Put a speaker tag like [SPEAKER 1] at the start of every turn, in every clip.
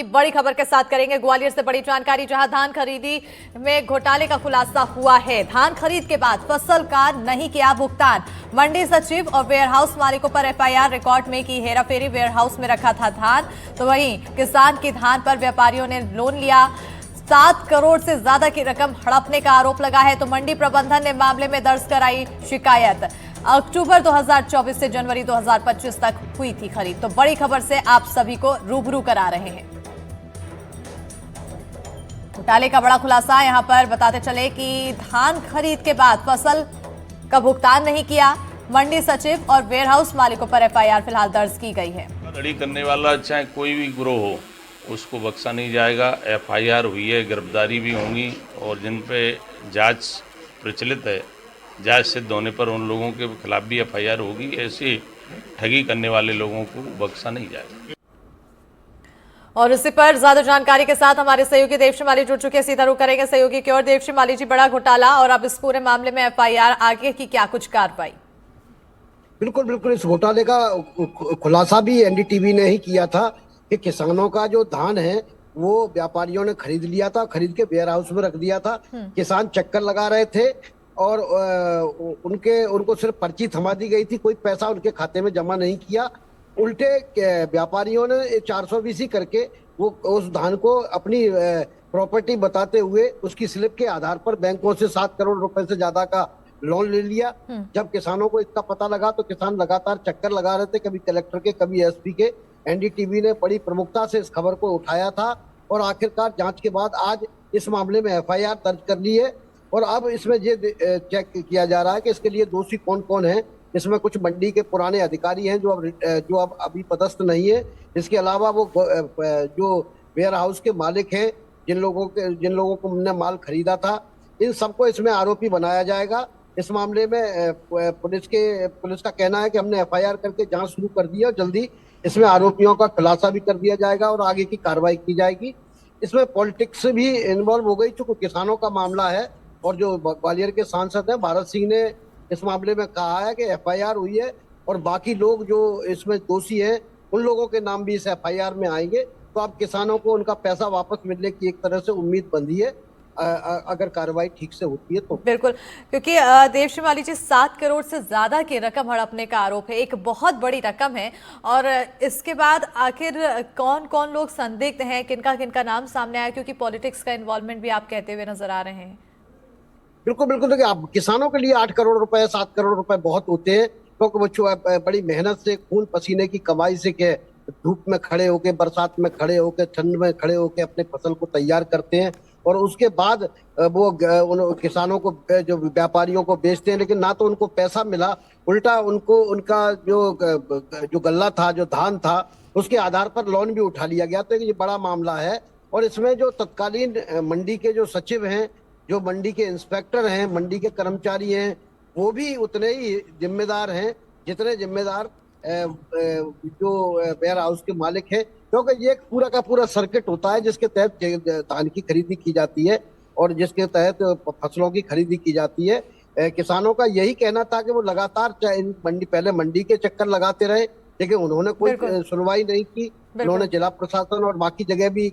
[SPEAKER 1] बड़ी खबर के साथ करेंगे ग्वालियर से बड़ी जानकारी, जहां धान खरीदी में घोटाले का खुलासा हुआ है। धान खरीद के बाद फसल का नहीं किया भुगतान, मंडी सचिव और वेयरहाउस मालिकों पर एफआईआर रिकॉर्ड में की हेराफेरी। वेयरहाउस में रखा था धान, तो वहीं किसान की धान पर व्यापारियों ने लोन लिया। 7 करोड़ से ज्यादा की रकम हड़पने का आरोप लगा है, तो मंडी प्रबंधन ने मामले में दर्ज कराई शिकायत। अक्टूबर 2024 से जनवरी 2025 तक हुई थी खरीद। तो बड़ी खबर से आप सभी को रूबरू करा रहे हैं। घोटाले का बड़ा खुलासा यहां पर बताते चले कि धान खरीद के बाद फसल का भुगतान नहीं किया, मंडी सचिव और वेयरहाउस मालिकों पर एफआईआर फिलहाल दर्ज की गई है।
[SPEAKER 2] धड़ाधड़ी करने वाला चाहे कोई भी गिरोह हो, उसको बख्शा नहीं जाएगा। एफआईआर हुई है, गिरफ्तारी भी होंगी, और जिन पे जांच प्रचलित है, जांच सिद्ध होने पर उन लोगों के खिलाफ भी एफआईआर होगी। ऐसे ठगी करने वाले लोगों को बख्शा नहीं जाएगा।
[SPEAKER 1] और इसी पर ज्यादा जानकारी के साथ हमारे सहयोगी देवश्री माली जुड़ चुके हैं। सीधा रुख करेंगे सहयोगी की ओर। देवश्री माली जी, बड़ा घोटाला और अब इस पूरे मामले में एफआईआर, आगे की क्या कुछ कार्रवाई?
[SPEAKER 3] बिल्कुल बिल्कुल, इस घोटाले का खुलासा भी एनडीटीवी ने ही किया था कि किसानों का जो धान है वो व्यापारियों ने खरीद लिया था, खरीद के वेयर हाउस में रख दिया था। किसान चक्कर लगा रहे थे और उनको सिर्फ पर्ची थमा दी गई थी, कोई पैसा उनके खाते में जमा नहीं किया। उल्टे व्यापारियों ने 420 करके वो उस धान को अपनी प्रॉपर्टी बताते हुए उसकी स्लिप के आधार पर बैंकों से 7 करोड़ रुपए से ज्यादा का लोन ले लिया। जब किसानों को इसका पता लगा तो किसान लगातार चक्कर लगा रहे थे, कभी कलेक्टर के कभी एसपी के। एनडीटीवी ने बड़ी प्रमुखता से इस खबर को उठाया था और आखिरकार जांच के बाद आज इस मामले में एफआईआर दर्ज कर ली है। और अब इसमें ये चेक किया जा रहा है कि इसके लिए दोषी कौन कौन है। इसमें कुछ मंडी के पुराने अधिकारी हैं जो अब अभी पदस्थ नहीं है। इसके अलावा वो जो वेयर हाउस के मालिक हैं, जिन लोगों को हमने माल खरीदा था, इन सबको इसमें आरोपी बनाया जाएगा। इस मामले में पुलिस का कहना है कि हमने एफआईआर करके जांच शुरू कर दी है और जल्दी इसमें आरोपियों का खुलासा भी कर दिया जाएगा और आगे की कार्रवाई की जाएगी। इसमें पॉलिटिक्स भी इन्वॉल्व हो गई, चूंकि किसानों का मामला है। और जो ग्वालियर के सांसद हैं भारत सिंह ने इस मामले में कहा है कि एफआईआर हुई है और बाकी लोग जो इसमें दोषी हैं उन लोगों के नाम भी इस एफआईआर में आएंगे। तो अब किसानों को उनका पैसा वापस मिलने की एक तरह से उम्मीद बंधी है, अगर कार्रवाई ठीक से होती है तो।
[SPEAKER 1] बिल्कुल, क्योंकि देवश्री माली जी, 7 करोड़ से ज्यादा की रकम हड़पने का आरोप है, एक बहुत बड़ी रकम है। और इसके बाद आखिर कौन कौन लोग संदिग्ध हैं, किनका किनका नाम सामने आया, क्योंकि पॉलिटिक्स का इन्वॉल्वमेंट भी आप कहते हुए नजर आ रहे हैं।
[SPEAKER 3] बिल्कुल बिल्कुल, देखिए आप किसानों के लिए 8 करोड़ रुपए 7 करोड़ रुपए बहुत होते हैं, क्योंकि वो बड़ी मेहनत से खून पसीने की कमाई से के धूप में खड़े होके, बरसात में खड़े होके, ठंड में खड़े होके अपने फसल को तैयार करते हैं और उसके बाद वो उन किसानों को, जो व्यापारियों को बेचते हैं। लेकिन ना तो उनको पैसा मिला, उल्टा उनको उनका जो गल्ला था, जो धान था, उसके आधार पर लोन भी उठा लिया गया। तो ये बड़ा मामला है। और इसमें जो तत्कालीन मंडी के जो सचिव हैं, जो मंडी के इंस्पेक्टर हैं, मंडी के कर्मचारी हैं, वो भी उतने ही जिम्मेदार हैं जितने जिम्मेदार जो वेयर हाउस के मालिक हैं। क्योंकि ये एक पूरा का पूरा सर्किट होता है जिसके तहत धान की खरीदी की जाती है और जिसके तहत फसलों की खरीदी की जाती है। किसानों का यही कहना था कि वो लगातार पहले मंडी के चक्कर लगाते रहे, लेकिन उन्होंने कोई सुनवाई नहीं की। उन्होंने जिला प्रशासन और बाकी जगह भी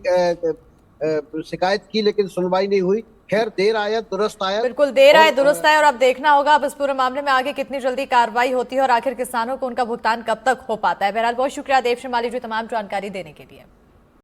[SPEAKER 3] शिकायत की, लेकिन सुनवाई नहीं हुई। खैर, देर आया दुरुस्त आया।
[SPEAKER 1] बिल्कुल, देर आया दुरुस्त आया। और अब देखना होगा अब इस पूरे मामले में आगे कितनी जल्दी कार्रवाई होती है और आखिर किसानों को उनका भुगतान कब तक हो पाता है। बहरहाल बहुत शुक्रिया देवश्री माली जी तमाम जानकारी देने के लिए।